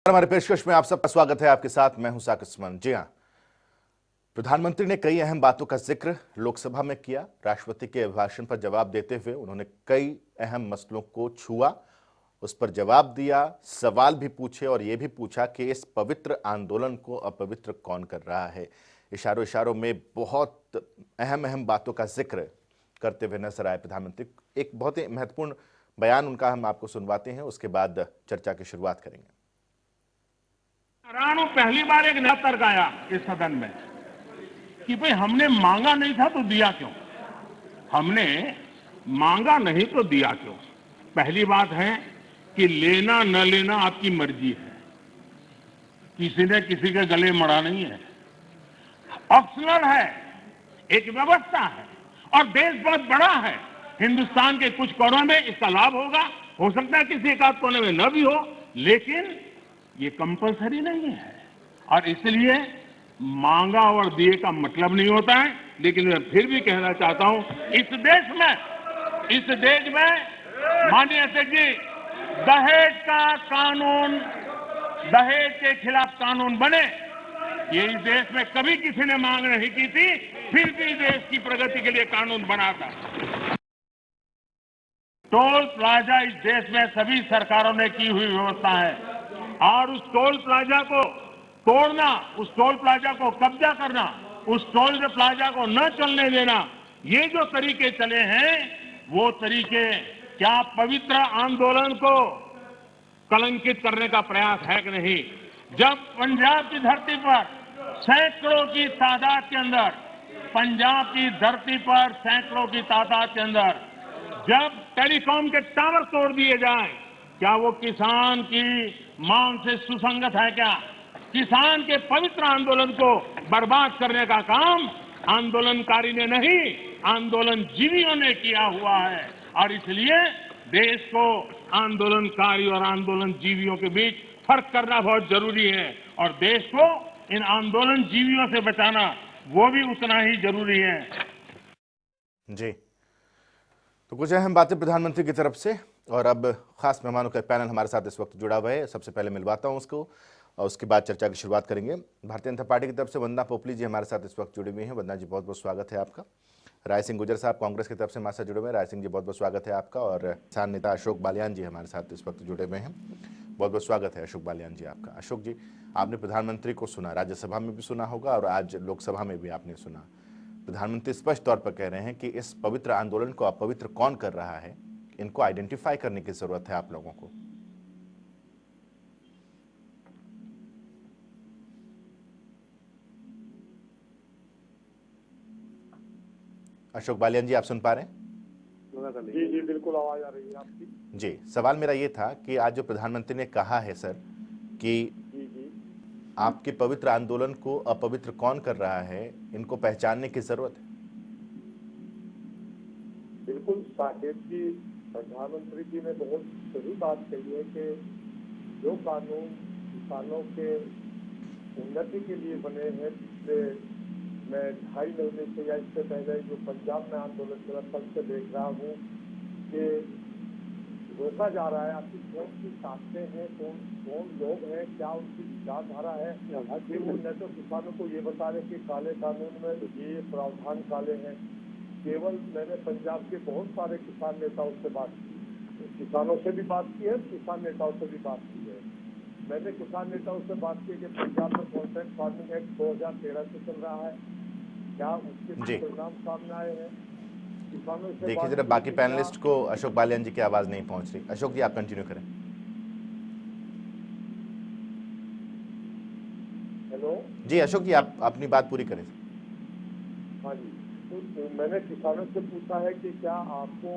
हमारे पेशकश में आप सबका स्वागत है। आपके साथ मैं हूं साकिब उस्मान। जी हां, प्रधानमंत्री ने कई अहम बातों का जिक्र लोकसभा में किया। राष्ट्रपति के अभिभाषण पर जवाब देते हुए उन्होंने कई अहम मसलों को छुआ, उस पर जवाब दिया, सवाल भी पूछे और यह भी पूछा कि इस पवित्र आंदोलन को अपवित्र कौन कर रहा है। इशारों इशारों में बहुत अहम बातों का जिक्र करते हुए नजर आए प्रधानमंत्री। एक बहुत ही महत्वपूर्ण बयान उनका हम आपको सुनवाते हैं, उसके बाद चर्चा की शुरुआत करेंगे। राणु पहली बार एक नया तर्क आया इस सदन में कि भाई हमने मांगा नहीं था तो दिया क्यों। हमने मांगा नहीं तो दिया क्यों। पहली बात है कि लेना न लेना आपकी मर्जी है, किसी ने किसी के गले मड़ा नहीं है, ऑप्शनल है, एक व्यवस्था है और देश बहुत बड़ा है। हिंदुस्तान के कुछ कोनों में इसका लाभ होगा, हो सकता है किसी एक आध कोने में न भी हो, लेकिन ये कंपलसरी नहीं है। और इसलिए मांगा और दिए का मतलब नहीं होता है। लेकिन मैं फिर भी कहना चाहता हूं, इस देश में माननीय अध्यक्ष जी, दहेज का कानून, दहेज के खिलाफ कानून बने, ये इस देश में कभी किसी ने मांग नहीं की थी, फिर भी देश की प्रगति के लिए कानून बना था। टोल प्लाजा इस देश में सभी सरकारों ने की हुई व्यवस्था है और उस टोल प्लाजा को तोड़ना, उस टोल प्लाजा को कब्जा करना, उस टोल प्लाजा को न चलने देना, ये जो तरीके चले हैं वो तरीके क्या पवित्र आंदोलन को कलंकित करने का प्रयास है कि नहीं। जब पंजाब की धरती पर सैकड़ों की तादाद के अंदर, पंजाब की धरती पर सैकड़ों की तादाद के अंदर जब टेलीकॉम के टावर तोड़ दिए जाएं, क्या वो किसान की मांग से सुसंगत है? क्या किसान के पवित्र आंदोलन को बर्बाद करने का काम आंदोलनकारी ने नहीं, आंदोलन जीवियों ने किया हुआ है। और इसलिए देश को आंदोलनकारी और आंदोलन जीवियों के बीच फर्क करना बहुत जरूरी है और देश को इन आंदोलन जीवियों से बचाना वो भी उतना ही जरूरी है। जी, तो कुछ अहम बातें प्रधानमंत्री की तरफ से। और अब खास मेहमानों का पैनल हमारे साथ इस वक्त जुड़ा हुआ है। सबसे पहले मिलवाता हूं उसको और उसके बाद चर्चा की शुरुआत करेंगे। भारतीय जनता पार्टी की तरफ से वंदना पोपली जी हमारे साथ इस वक्त जुड़े हुए हैं। वंदना जी, बहुत बहुत स्वागत है आपका। राय सिंह गुर्जर साहब कांग्रेस की तरफ से हमारे साथ जुड़े हुए हैं। राय सिंह जी, बहुत बहुत स्वागत है आपका। और किसान नेता अशोक बालियान जी हमारे साथ इस वक्त जुड़े हुए हैं। बहुत बहुत स्वागत है अशोक बालियान जी आपका। अशोक जी, आपने प्रधानमंत्री को सुना, राज्यसभा में भी सुना होगा और आज लोकसभा में भी आपने सुना। प्रधानमंत्री स्पष्ट तौर पर कह रहे हैं कि इस पवित्र आंदोलन को अपवित्र कौन कर रहा है, इनको आइडेंटिफाई करने की जरूरत है आप लोगों को। अशोक बालियान जी, आप सुन पा रहे हैं? जी जी बिल्कुल, आवाज आ रही है आपकी। जी, सवाल मेरा ये था कि आज जो प्रधानमंत्री ने कहा है सर कि आपके पवित्र आंदोलन को अपवित्र कौन कर रहा है, इनको पहचानने की जरूरत है। बिल्कुल साकेत जी, प्रधानमंत्री जी ने बहुत सही बात कही है कि जो कानून किसानों के उन्नति के लिए बने हैं, पिछले मैं 2.5 महीने से या इससे पहले जो पंजाब में आंदोलन चला तब से देख रहा हूँ कि रोका जा रहा है। आखिर कौन सी ताकतें हैं, कौन लोग हैं, क्या उनकी विचारधारा है। वो न तो किसानों को ये बता रहे कि काले कानून में ये प्रावधान काले हैं। केवल मैंने पंजाब के बहुत सारे किसान नेताओं से बात की, किसानों से भी बात की है, किसान नेताओं से भी बात की है। मैंने किसान नेताओं से बात की कि पंजाब में कॉन्ट्रैक्ट फार्मिंग एक्ट 2013 से चल रहा है, क्या उसके परिणाम सामने आए हैं। किसानों से देखिए जरा बाकी पैनलिस्ट को अशोक बालियान जी की आवाज नहीं पहुंच रही। अशोक जी, आप कंटिन्यू करें। हेलो जी अशोक जी, आप अपनी बात पूरी करें। हाँ जी, तो मैंने किसानों से पूछा है कि क्या आपको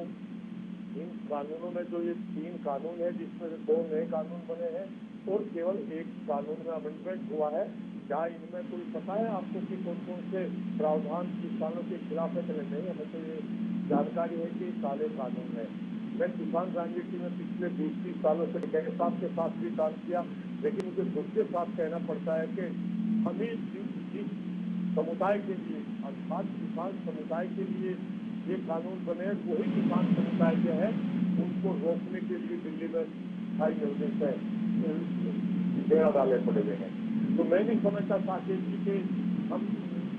इन कानूनों में जो ये 3 कानून है जिसमें से 2 नए कानून बने हैं और केवल एक कानून में अमेंडमेंट हुआ है, क्या इनमें कोई पता है आपको कि कौन कौन से प्रावधान किसानों के खिलाफ है? नहीं, हमें तो ये जानकारी है कि काले कानून है। मैं किसान राजनीति में पिछले 20-30 सालों से गैर साहब के साथ भी काम किया, लेकिन मुझे दुख के साथ कहना पड़ता है कि हमें जिस समुदाय के लिए अर्थात किसान समुदाय के लिए ये कानून बने, वही किसान समुदाय के हैं, उनको रोकने के लिए दिल्ली में 2.5 महीने से न डाले पड़े हुए हैं। तो मैं नहीं समझता साकेत जी के हम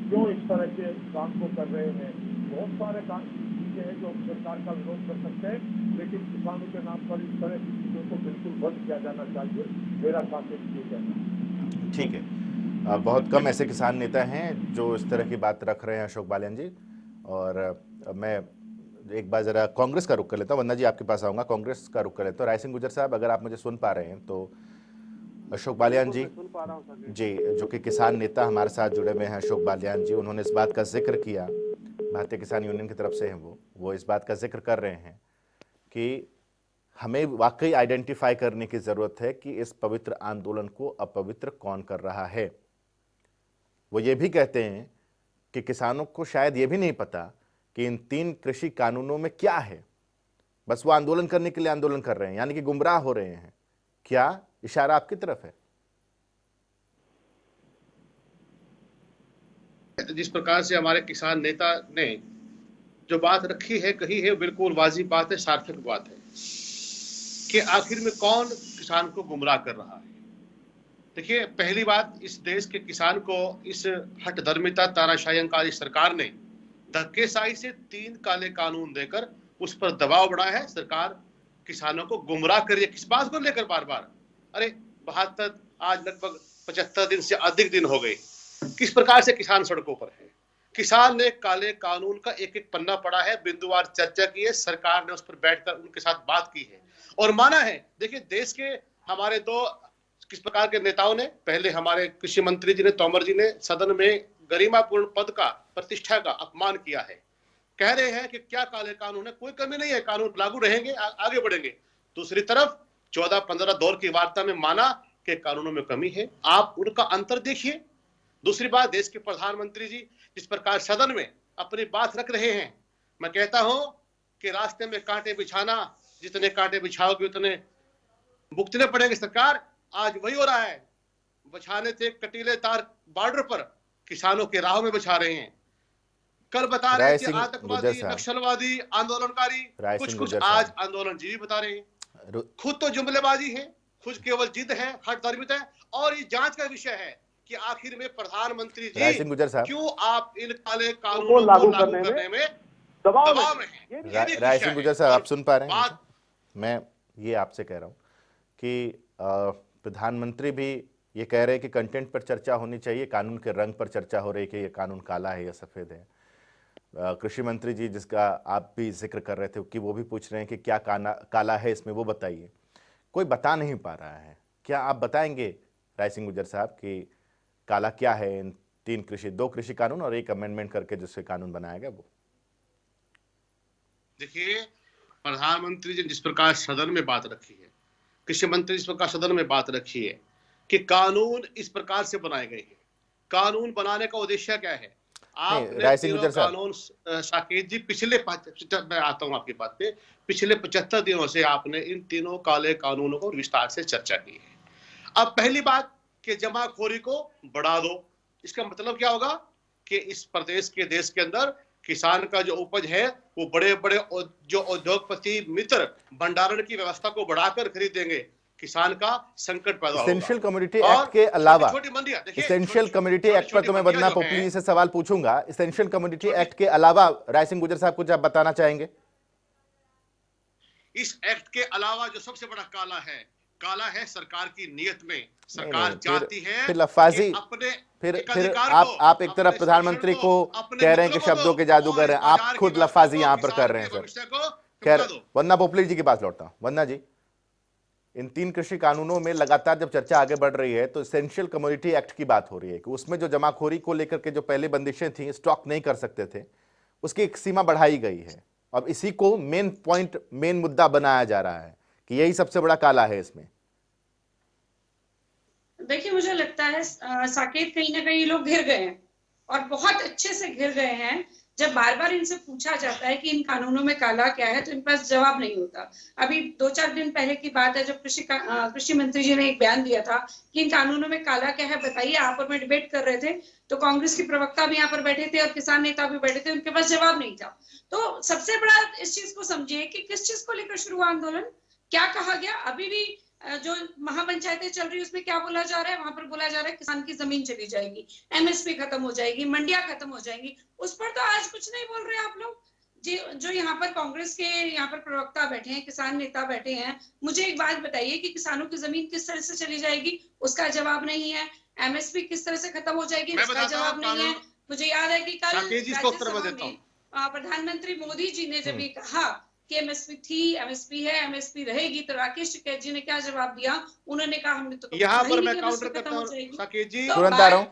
क्यों इस तरह के काम को कर रहे हैं। बहुत सारे काम चीजें हैं जो हम सरकार का विरोध कर सकते हैं, लेकिन किसानों के नाम पर इस तरह की चीजों को बिल्कुल बंद किया जाना चाहिए, मेरा साकेत जी कहना। ठीक है, बहुत कम ऐसे किसान नेता हैं जो इस तरह की बात रख रहे हैं अशोक बालियान जी। और मैं एक बार जरा कांग्रेस का रुख कर लेता हूँ, वंदना जी आपके पास आऊँगा, कांग्रेस का रुख कर लेता हूँ। राय सिंह गुर्जर साहब, अगर आप मुझे सुन पा रहे हैं तो अशोक बालियान जी जी, जो कि किसान नेता हमारे साथ जुड़े हुए हैं, अशोक बालियान जी, उन्होंने इस बात का जिक्र किया, भारतीय किसान यूनियन की तरफ से हैं वो इस बात का जिक्र कर रहे हैं कि हमें वाकई आइडेंटिफाई करने की जरूरत है कि इस पवित्र आंदोलन को अपवित्र कौन कर रहा है। वो ये भी कहते हैं कि किसानों को शायद ये भी नहीं पता कि इन 3 कृषि कानूनों में क्या है, बस वो आंदोलन करने के लिए आंदोलन कर रहे हैं, यानी कि गुमराह हो रहे हैं। क्या इशारा आपकी तरफ है? जिस प्रकार से हमारे किसान नेता ने जो बात रखी है, कही है, बिल्कुल वाजिब बात है, सार्थक बात है कि आखिर में कौन किसान को गुमराह कर रहा है। देखिए, पहली बात, इस देश के किसान को इस हठधर्मिता तानाशाही सरकार ने धक्केशाही से 3 काले कानून देकर उस पर दबाव बढ़ाया है। सरकार किसानों को गुमराह कर रही है। किस बात को लेकर बार बार? अरे 72, आज लगभग 75 दिन से अधिक दिन हो गए, किस प्रकार से किसान सड़कों पर है। किसान ने काले कानून का एक एक पन्ना पढ़ा है, बिंदुवार चर्चा की है, सरकार ने उस पर बैठकर उनके साथ बात की है और माना है। देखिए, देश के हमारे 2 किस प्रकार के नेताओं ने, पहले हमारे कृषि मंत्री जी ने, तोमर जी ने सदन में गरिमापूर्ण पद का, प्रतिष्ठा का अपमान किया है। कह रहे हैं कि क्या काले कानून है, कोई कमी नहीं है, कानून लागू रहेंगे, आगे बढ़ेंगे। दूसरी तरफ 14-15 दौर की वार्ता में माना कि कानूनों में कमी है। आप उनका अंतर देखिए। दूसरी बात, देश के प्रधानमंत्री जी जिस प्रकार सदन में अपनी बात रख रहे हैं, मैं कहता हूं कि रास्ते में कांटे बिछाना, जितने कांटे बिछाओगे उतने भुगतने पड़ेंगे। सरकार, आज वही हो रहा है। बिछाने थे कटीले तार बॉर्डर पर, किसानों के राह में बिछा रहे हैं। कल बता रहे थे आतंकवादी, नक्सलवादी, आंदोलनकारी, कुछ आज आंदोलनजीवी बता रहे हैं। खुद तो जुमलेबाजी है, खुद केवल जिद है, हठधर्मिता है। और ये जांच का विषय है कि आखिर में प्रधानमंत्री जी क्यों आप इन काले कानूनों को लागू करने में दबाव में हैं। राय सिंह गुर्जर साहब, आप सुन पा रहे हैं? मैं ये आपसे कह रहा हूं कि प्रधानमंत्री भी ये कह रहे हैं कि कंटेंट पर चर्चा होनी चाहिए, कानून के रंग पर चर्चा हो रही है कि ये कानून काला है या सफेद है। कृषि मंत्री जी, जिसका आप भी जिक्र कर रहे थे, कि वो भी पूछ रहे हैं कि क्या काला है इसमें, वो बताइए। कोई बता नहीं पा रहा है। क्या आप बताएंगे राय सिंह गुर्जर साहब कि काला क्या है इन 2 कृषि कानून और एक अमेंडमेंट करके जिससे कानून बनाया गया वो? देखिए, प्रधानमंत्री जी जिस प्रकार सदन में बात रखी है, कृषि मंत्री इस प्रकार सदन में बात रखी है कि कानून इस प्रकार से बनाए गए हैं। कानून बनाने का उद्देश्य क्या है? आपने तीनों कानून, साकेत जी, मैं आता हूं आपकी बात पे, पिछले 75 दिनों से आपने इन तीनों काले कानूनों को विस्तार से चर्चा की है। अब पहली बात कि जमाखोरी को बढ़ा दो। इसका मतलब क्या होगा कि इस प्रदेश के, देश के अंदर किसान का जो उपज है वो बड़े बड़े जो उद्योगपति मित्र भंडारण की व्यवस्था को बढ़ाकर खरीदेंगे। किसान का संकट पैदा होगा। एसेंशियल कम्युनिटी एक्ट के अलावा, एसेंशियल कम्युनिटी एक्ट पर तो मैं वंदना पोपली जी से सवाल पूछूंगा। एसेंशियल कम्युनिटी एक्ट के अलावा राय सिंह गुर्जर साहब कुछ आप बताना चाहेंगे? इस एक्ट के अलावा जो सबसे बड़ा काला है सरकार की नीयत में। सरकार चाहती है फिर लफाजी, फिर आप एक तरफ प्रधानमंत्री को कह रहे हैं कि शब्दों के जादूगर हैं, आप खुद लफाजी यहां पर कर रहे हैं सर। खैर, वंदना पोपली जी के पास लौटता हूं। वंदना जी, इन 3 कृषि कानूनों में लगातार जब चर्चा आगे बढ़ रही है तो एसेंशियल कम्युनिटी एक्ट की बात हो रही है कि उसमें जो जमाखोरी को लेकर के जो पहले बंदिशें थी, स्टॉक नहीं कर सकते थे, उसकी एक सीमा बढ़ाई गई है। अब इसी को मेन पॉइंट, मेन मुद्दा बनाया जा रहा है कि यही सबसे बड़ा काला है इसमें। देखिए, मुझे लगता है साकेत, कहीं ना कहीं लोग घिर गए हैं और बहुत अच्छे से घिर गए हैं। जब बार बार इनसे पूछा जाता है कि इन कानूनों में काला क्या है, तो इन पास जवाब नहीं होता। अभी 2-4 दिन पहले की बात है जब कृषि मंत्री जी ने एक बयान दिया था कि इन कानूनों में काला क्या है बताइए। आप और मैं डिबेट कर रहे थे तो कांग्रेस की प्रवक्ता भी यहाँ पर बैठे थे और किसान नेता भी बैठे थे, उनके पास जवाब नहीं था। तो सबसे बड़ा इस चीज को समझिए कि किस चीज को लेकर शुरू हुआ आंदोलन, क्या कहा गया। अभी भी जो महापंचायतें चल रही है उसमें क्या बोला जा रहा है, वहां पर बोला जा रहा है किसान की जमीन चली जाएगी, एमएसपी खत्म हो जाएगी, मंडियां खत्म हो जाएंगी। उस पर तो आज कुछ नहीं बोल रहे आप लोग। जो यहाँ पर कांग्रेस के यहाँ पर प्रवक्ता बैठे हैं, किसान नेता बैठे हैं, मुझे एक बात बताइए कि किसानों की जमीन किस तरह से चली जाएगी, उसका जवाब नहीं है। एमएसपी किस तरह से खत्म हो जाएगी, उसका जवाब नहीं है। मुझे याद है कि कल राज्यसभा में प्रधानमंत्री मोदी जी ने जब ये कहा कि एमएसपी थी, एमएसपी है, एमएसपी रहेगी, तो राकेश टिकैत जी ने क्या जवाब दिया? उन्होंने कहा हमने तो यहाँ पर मैं काउंटर करता हूँ साकेत जी, तुरंत आ रहा हूँ,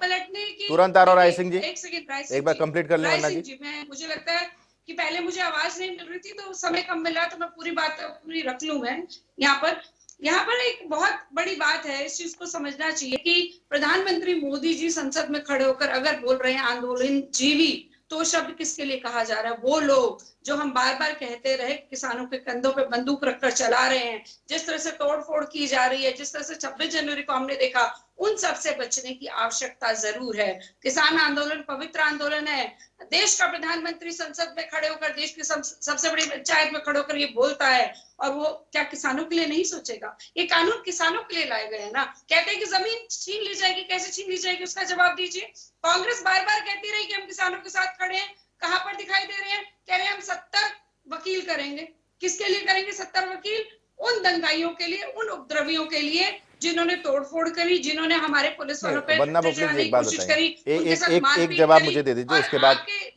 तुरंत आ रहा हूँ राय सिंह जी, एक सेकंड एक बार कंप्लीट कर लें वरना जी। मुझे लगता है कि पहले मुझे आवाज नहीं मिल रही थी, तो समय कम मिला, तो मैं पूरी बात पूरी रख लूं। मैं यहाँ पर एक बहुत बड़ी बात है, इस चीज को समझना चाहिए कि प्रधानमंत्री मोदी जी संसद में खड़े होकर अगर बोल रहे हैं आंदोलन जीवी, तो शब्द किसके लिए कहा जा रहा है? वो लोग जो हम बार बार कहते रहे किसानों के कंधों पे बंदूक रखकर चला रहे हैं, जिस तरह से तोड़फोड़ की जा रही है, जिस तरह से 26 जनवरी को हमने देखा, उन सब से बचने की आवश्यकता जरूर है। किसान आंदोलन पवित्र आंदोलन है। देश का प्रधानमंत्री संसद में खड़े होकर, देश की सबसे बड़ी पंचायत में खड़े होकर ये बोलता है, और वो क्या किसानों के लिए नहीं सोचेगा? ये कानून किसानों के लिए लाए गए हैं ना। कहते हैं कि जमीन छीन ली जाएगी, कैसे छीन ली जाएगी, उसका जवाब दीजिए। कांग्रेस बार बार कहती रही कि हम किसानों के साथ खड़े हैं, कहां पर दिखाई दे रहे हैं? कह रहे हैं हम 70 वकील करेंगे। किसके लिए करेंगे 70 वकील? उन दंगाइयों के लिए, उन उपद्रवियों के लिए जिन्होंने तोड़फोड़ करी, जिन्होंने हमारे पुलिस वालों पे एक बात बताइए, एक जवाब मुझे दे दीजिए,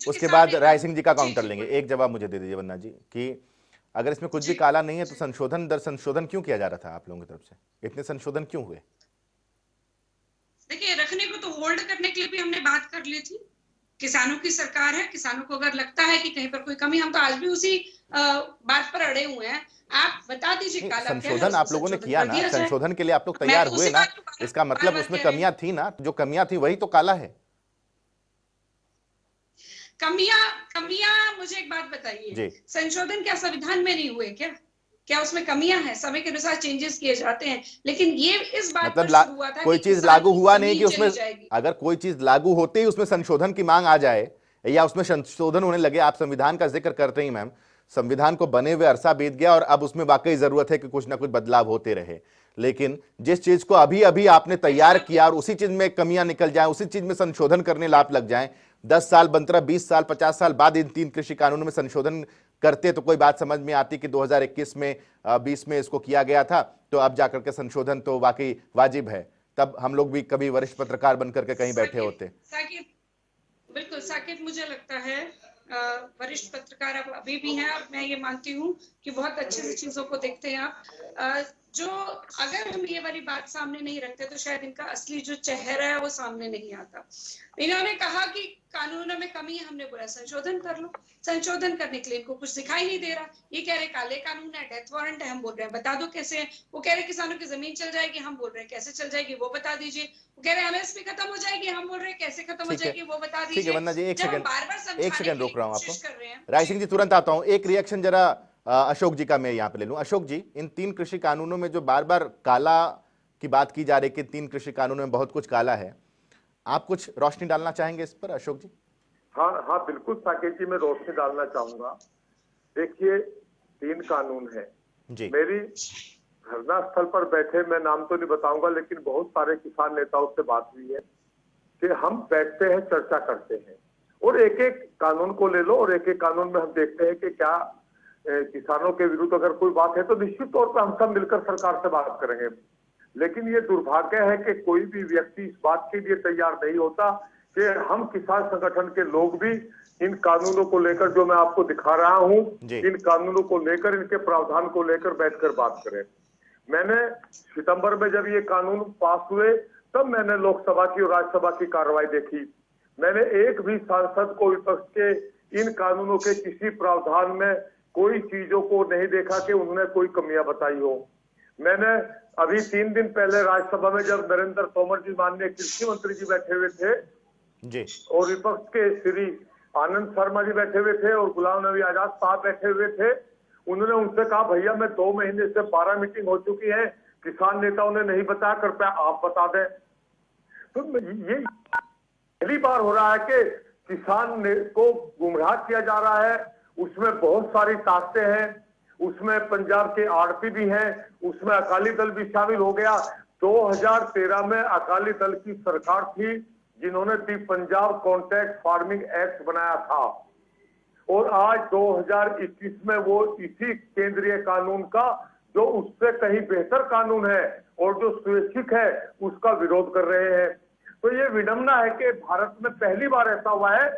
उसके बाद राय सिंह जी का काउंटर लेंगे। एक जवाब मुझे दे दीजिए वन्ना जी कि अगर इसमें कुछ भी काला नहीं है तो संशोधन दर संशोधन क्यों किया जा रहा था आप लोगों की तरफ से? इतने संशोधन क्यों हुए? देखिए, रखने को तो होल्ड करने के लिए भी हमने बात कर ली थी। किसानों की सरकार है, किसानों को अगर लगता है कि कहीं पर कोई कमी, हम तो आज भी उसी बात पर अड़े हुए हैं। आप बता दीजिए काला संशोधन आप लोगों ने किया ना, संशोधन के लिए आप लोग तैयार हुए ना, इसका मतलब उसमें कमियां थी ना, जो कमियां थी वही तो काला है। कमियां मुझे एक बात बताइए, संशोधन क्या संविधान में नहीं हुए क्या उसमें कमियां हैं? समय के अनुसार चेंजेस किए जाते हैं, लेकिन ये इस बात पर शुरू हुआ था कोई चीज लागू हुआ नहीं कि उसमें, अगर कोई चीज लागू होते ही उसमें संशोधन की मांग आ जाए या उसमें संशोधन होने लगे। आप संविधान का जिक्र करते ही मैम, संविधान को बने हुए अरसा बीत गया और अब उसमें वाकई जरूरत है कि कुछ ना कुछ बदलाव होते रहे। लेकिन जिस चीज को अभी अभी आपने तैयार किया और उसी चीज में कमियां निकल जाए, उसी चीज में संशोधन करने लाभ लग जाए, 10 साल 15 20 साल 50 साल बाद इन 3 कृषि कानूनों में संशोधन करते तो कोई बात समझ में आती कि 2021 में 20 में इसको किया गया था, तो अब जाकर के संशोधन तो वाकई वाजिब है। तब हम लोग भी कभी वरिष्ठ पत्रकार बनकर के कहीं बैठे होते। बिल्कुल साकेत, मुझे लगता है वरिष्ठ पत्रकार आप अभी भी हैं, और मैं ये मानती हूँ कि बहुत अच्छे से चीजों को देखते हैं आप। जो अगर हम ये वाली बात सामने नहीं रखते तो शायद इनका असली जो चेहरा है वो सामने नहीं आता। इन्होंने कहा कि कानूनों में कमी है, हमने बोला संशोधन कर लो। संशोधन करने के लिए इनको कुछ दिखाई नहीं दे रहा। ये कह रहे काले कानून है, डेथ वारंट है, हम बोल रहे हैं बता दो कैसे है। वो कह रहे किसानों की जमीन चल जाएगी, हम बोल रहे हैं कैसे चल जाएगी वो बता दीजिए। वो कह रहे एमएसपी खत्म हो जाएगी, हम बोल रहे हैं कैसे खत्म हो जाएगी वो बता दीजिए। ठीक है वन्ना जी, एक सेकंड रोक रहा हूं आपको। आपको राय सिंह जी तुरंत आता हूं, एक रिएक्शन जरा अशोक जी का मैं यहां पे ले लूं। अशोक जी, इन 3 कृषि कानूनों में जो बार बार काला की बात की जा रही है कि 3 कृषि कानूनों में बहुत कुछ काला है, आप कुछ रोशनी डालना चाहेंगे इस पर अशोक जी? हाँ बिल्कुल साकेत जी, मैं रोशनी डालना चाहूंगा। देखिए 3 कानून है जी। मेरी धरना स्थल पर बैठे, मैं नाम तो नहीं बताऊंगा, लेकिन बहुत सारे किसान नेताओं से बात हुई है कि हम बैठते हैं, चर्चा करते हैं, और एक एक कानून को ले लो और एक एक कानून में हम देखते हैं कि क्या किसानों के विरुद्ध अगर कोई बात है तो निश्चित तौर पर हम सब मिलकर सरकार से बात करेंगे। लेकिन ये दुर्भाग्य है कि कोई भी व्यक्ति इस बात के लिए तैयार नहीं होता कि हम किसान संगठन के लोग भी इन कानूनों को लेकर, जो मैं आपको दिखा रहा हूं, इन कानूनों को लेकर, इनके प्रावधान को लेकर बैठकर बात करें। मैंने सितंबर में जब ये कानून पास हुए तब मैंने लोकसभा की और राज्यसभा की कार्रवाई देखी। मैंने एक भी सांसद को विपक्ष के इन कानूनों के किसी प्रावधान में कोई चीजों को नहीं देखा कि उन्होंने कोई कमियां बताई हो। मैंने अभी 3 दिन पहले राज्यसभा में जब नरेंद्र तोमर जी, माननीय कृषि मंत्री जी बैठे हुए थे जी, और विपक्ष के श्री आनंद शर्मा जी बैठे हुए थे और गुलाम नबी आजाद साहब बैठे हुए थे, उन्होंने उनसे कहा भैया मैं 2 महीने से 12 मीटिंग हो चुकी है, किसान नेताओं ने नहीं बताया, कृपया आप बता दें। तो ये पहली बार हो रहा है कि किसान को गुमराह किया जा रहा है। उसमें बहुत सारी ताकतें हैं उसमें पंजाब के आड़ती भी हैं, उसमें अकाली दल भी शामिल हो गया। 2013 में अकाली दल की सरकार थी जिन्होंने दी पंजाब कॉन्ट्रैक्ट फार्मिंग एक्ट बनाया था, और आज 2021 में वो इसी केंद्रीय कानून का, जो उससे कहीं बेहतर कानून है और जो स्वैच्छिक है, उसका विरोध कर रहे हैं। तो ये विडंबना है कि भारत में पहली बार ऐसा हुआ है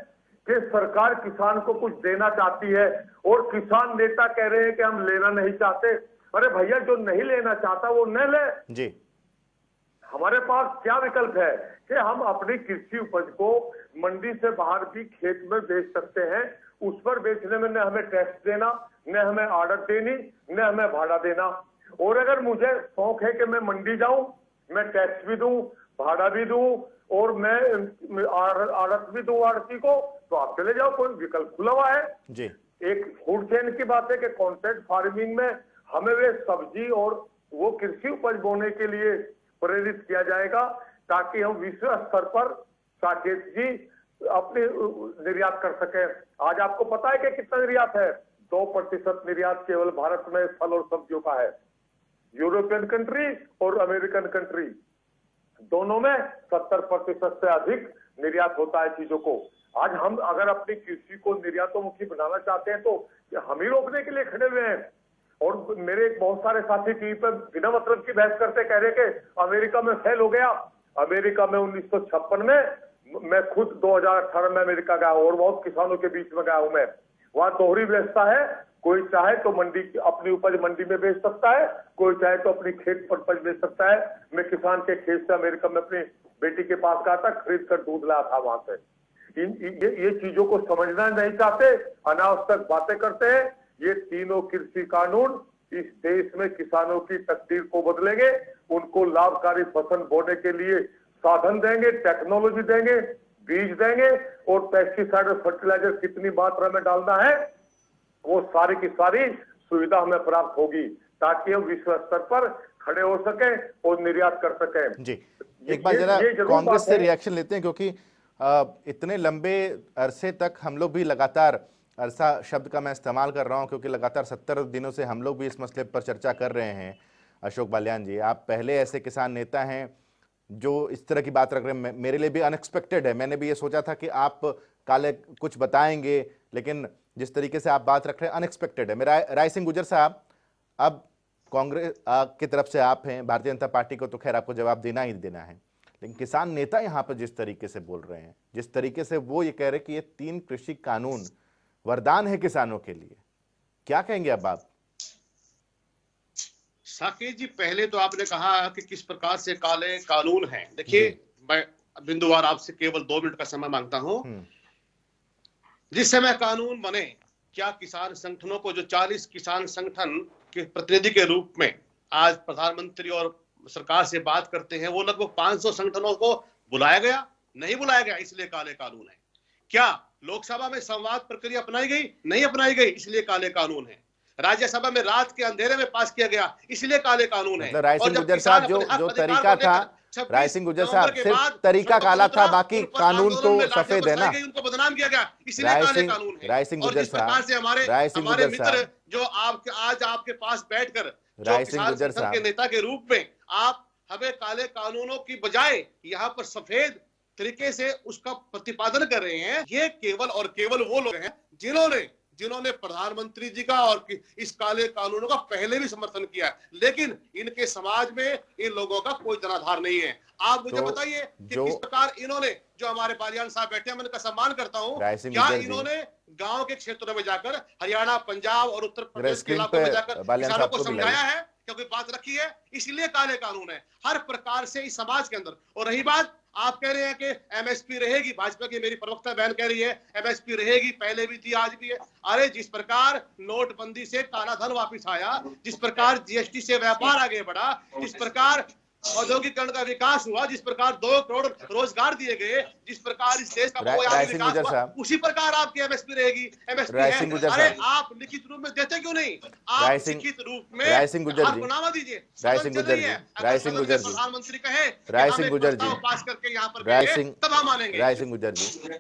कि सरकार किसान को कुछ देना चाहती है और किसान नेता कह रहे हैं कि हम लेना नहीं चाहते। अरे भैया, जो नहीं लेना चाहता वो न ले जी। हमारे पास क्या विकल्प है कि हम अपनी कृषि उपज को मंडी से बाहर भी खेत में बेच सकते हैं। उस पर बेचने में न हमें टैक्स देना, न हमें आड़त देनी, न हमें भाड़ा देना। और अगर मुझे शौक है कि मैं मंडी जाऊं, मैं टैक्स भी दूं, भाड़ा भी दूं और मैं आड़त भी दूं आड़ती को, तो आप चले जाओ, कोई विकल्प खुला हुआ है जी। एक फूड चेन की बात है कि कॉन्ट्रैक्ट फार्मिंग में हमें वे सब्जी और वो कृषि उपज बोने के लिए प्रेरित किया जाएगा, ताकि हम विश्व स्तर पर साकेत जी अपने निर्यात कर सके। आज आपको पता है कि कितना निर्यात है? 2% निर्यात केवल भारत में फल और सब्जियों का है। यूरोपियन कंट्री और अमेरिकन कंट्री दोनों में 70% से अधिक निर्यात होता है चीजों को। आज हम अगर अपनी कृषि को निर्यातोन्मुखी बनाना चाहते हैं तो हम ही रोकने के लिए खड़े हुए हैं। और मेरे बहुत सारे साथी टीवी पर बिना मतलब की बहस करते कह रहे कि अमेरिका में फेल हो गया। अमेरिका में 1956 में मैं खुद 2018 में अमेरिका गया और बहुत किसानों के बीच में गया हूं मैं। वहां दोहरी व्यवस्था है, कोई चाहे तो मंडी अपनी उपज मंडी में बेच सकता है, कोई चाहे तो अपनी खेत पर उपज बेच सकता है। मैं किसान के खेत से अमेरिका में अपनी बेटी के पास गया था, खरीद कर दूध लाया था वहां से। ये चीजों को समझना नहीं चाहते, अनावश्यक बातें करते हैं। ये तीनों कृषि कानून इस देश में किसानों की तकदीर को बदलेंगे, उनको लाभकारी फसल बोने के लिए साधन देंगे, टेक्नोलॉजी देंगे, बीज देंगे और पेस्टिसाइड और फर्टिलाइजर कितनी मात्रा में डालना है वो सारी की सारी सुविधा हमें प्राप्त होगी, ताकि हम विश्व स्तर पर खड़े हो सके और निर्यात कर सके। जी, एक बार जरा कांग्रेस से रिएक्शन लेते हैं, क्योंकि इतने लंबे अरसे तक हम लोग भी लगातार, अरसा शब्द का मैं इस्तेमाल कर रहा हूं क्योंकि लगातार 70 दिनों से हम लोग भी इस मसले पर चर्चा कर रहे हैं। अशोक बालियान जी, आप पहले ऐसे किसान नेता हैं जो इस तरह की बात रख रहे हैं। मेरे लिए भी अनएक्सपेक्टेड है। मैंने भी ये सोचा था कि आप काले कुछ बताएंगे, लेकिन जिस तरीके से आप बात रख रहे हैं अनएक्सपेक्टेड है। मेरा राय सिंह गुर्जर साहब, अब कांग्रेस की तरफ से आप हैं, भारतीय जनता पार्टी को तो खैर आपको जवाब देना ही देना है, लेकिन किसान नेता यहाँ पर जिस तरीके से बोल रहे हैं, जिस तरीके से वो ये कह रहे हैं कि ये 3 कृषि कानून वरदान है किसानों के लिए, क्या कहेंगे अब आप? साकेत जी, पहले तो आपने कहा कि किस प्रकार से काले कानून हैं। देखिए, मैं बिंदुवार आपसे केवल 2 मिनट का समय मांगता हूं। जिस समय कानून बने, क्या किसान संगठनों को, जो 40 किसान संगठन के प्रतिनिधि के रूप में आज प्रधानमंत्री और सरकार से बात करते हैं, वो लगभग 500 संगठनों को बुलाया गया? नहीं बुलाया गया, इसलिए काले कानून है। क्या लोकसभा में संवाद प्रक्रिया अपनाई गई? नहीं अपनाई गई, इसलिए काले कानून है। राज्यसभा में रात के अंधेरे में पास किया गया, इसलिए काले कानून है। राय सिंह गुर्जर साहब, जो तरीका था, राय सिंह गुर्जर साहब, सिर्फ तरीका काला था, बाकी कानून तो सफेद है ना। उनको बदनाम किया गया, इसलिए काले कानून है। राय सिंह गुर्जर साहब से हमारे मित्र जो आज आपके पास बैठकर जो किसान संगठन के नेता के रूप में आप हमें काले कानूनों की बजाय यहाँ पर सफेद तरीके से उसका प्रतिपादन कर रहे हैं, ये केवल और केवल वो लोग हैं जिन्होंने प्रधानमंत्री जी का और इस काले कानूनों का पहले भी समर्थन किया है, लेकिन इनके समाज में इन लोगों का कोई जनाधार नहीं है। आप मुझे बताइए कि किस प्रकार इन्होंने, जो हमारे बालियान साहब बैठे हैं, मैं इनका सम्मान करता हूं, क्या इन्होंने गांव के क्षेत्रों में जाकर, हरियाणा, पंजाब और उत्तर प्रदेश के इलाकों में जाकर किसानों को समझाया है? क्योंकि बात रखी है, इसलिए काले कानून है हर प्रकार से इस समाज के अंदर। और रही बात, आप कह रहे हैं कि एमएसपी रहेगी, भाजपा की मेरी प्रवक्ता बहन कह रही है एमएसपी रहेगी, पहले भी थी, आज भी है। अरे जिस प्रकार नोटबंदी से काला धन वापस आया, जिस प्रकार जीएसटी से व्यापार आगे बढ़ा, जिस प्रकार औद्योगिकरण का विकास हुआ, जिस प्रकार 2 करोड़ रोजगार दिए गए, जिस प्रकार इस देश का विकास हुआ, उसी प्रकार आपकी एमएसपी रहेगी। एमएसपी है, अरे आप लिखित रूप में देते क्यों नहीं? आप लिखित रूप में आपनामा दीजिए। प्रधानमंत्री कहे राय सिंह गुर्जर जी पास करके यहाँ पर तब हम मानेंगे। राय सिंह गुर्जर जी,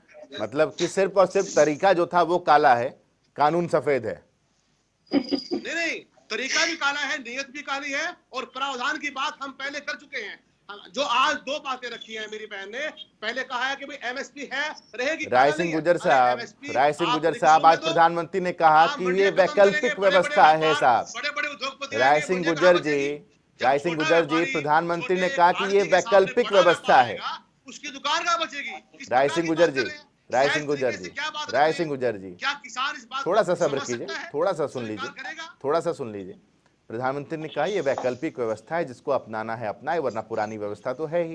मतलब कि सिर्फ और सिर्फ तरीका जो था वो काला है, कानून सफेद है। नहीं, तरीका भी काला है, नीयत भी काली है, और प्रावधान की बात हम पहले कर चुके हैं। जो आज दो बातें रखी हैं मेरी बहन ने, पहले कहा है कि भाई एमएसपी है, रहेगी। राय सिंह गुजर साहब, आज प्रधानमंत्री ने कहा कि ये वैकल्पिक व्यवस्था है साहब। बड़े-बड़े उद्योगपति राय सिंह गुजर जी, प्रधानमंत्री ने कहा कि ये वैकल्पिक व्यवस्था है। उसकी दुकान कहाँ बचेगी? राय सिंह गुजर जी, क्या किसान इस बात थोड़ा सा को सब्र समझ कीजिए, सकता है? थोड़ा सा करेगा? सुन लीजिए। प्रधानमंत्री ने कहा ये वैकल्पिक व्यवस्था है, जिसको अपनाना है अपनाए, वरना पुरानी व्यवस्था तो है ही।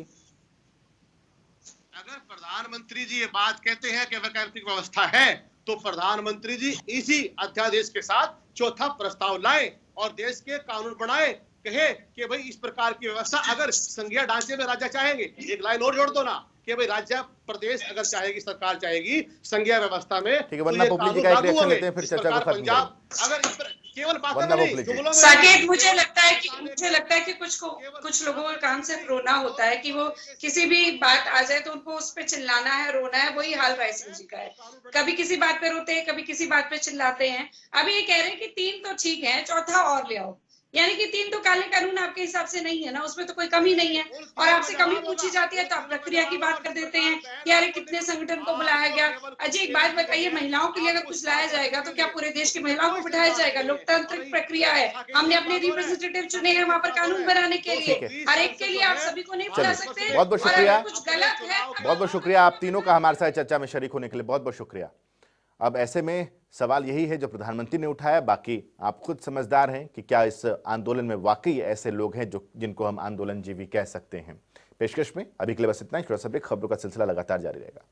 अगर प्रधानमंत्री जी ये बात कहते हैं कि वैकल्पिक व्यवस्था है, तो प्रधानमंत्री जी इसी अध्यादेश के साथ चौथा प्रस्ताव लाए और देश के कानून बनाए, कहे कि भाई इस प्रकार की व्यवस्था अगर संघीय ढांचे में राज्य चाहेंगे, एक लाइन और जोड़ दो ना कि भाई राज्य प्रदेश अगर चाहेगी, सरकार चाहेगी संघीय व्यवस्था में, ठीक है, वरना पोपली जी का एक रिएक्शन लेते हैं, फिर चर्चा को खत्म करेंगे। अगर इस पर केवल बातें नहीं, जुमलों में साकेत, मुझे लगता है कि कुछ लोगों के काम से रोना होता है कि वो किसी भी बात आ जाए तो उनको उस पे चिल्लाना है, रोना है। वही हाल राय सिंह जी का है, कभी किसी बात पे रोते हैं, कभी किसी बात पे चिल्लाते हैं। अभी ये कह रहे हैं कि 3 तो ठीक है, चौथा और ले आओ, यानी कि 3 तो काले कानून आपके हिसाब से नहीं है ना, उसमें तो कोई कमी नहीं है। और आपसे कमी पूछी जाती है तो आप प्रक्रिया की बात कर देते हैं कि अरे कितने संगठन को बुलाया गया। अजय, एक बात बताइए, महिलाओं के लिए अगर कुछ लाया जाएगा तो क्या पूरे देश की महिलाओं को बिठाया जाएगा? लोकतांत्रिक प्रक्रिया है, हमने अपने रिप्रेजेंटेटिव चुने हैं वहां पर कानून बनाने के लिए। हर एक के लिए आप सभी को नहीं बुला सकते। बहुत बहुत शुक्रिया, कुछ गलत है, बहुत बहुत शुक्रिया आप तीनों का हमारे साथ चर्चा में शरीक होने के लिए, बहुत बहुत शुक्रिया। अब ऐसे में सवाल यही है जो प्रधानमंत्री ने उठाया, बाकी आप खुद समझदार हैं कि क्या इस आंदोलन में वाकई ऐसे लोग हैं जिनको हम आंदोलन जीवी कह सकते हैं। पेशकश में अभी के लिए बस इतना ही। खबरों का सिलसिला लगातार जारी रहेगा।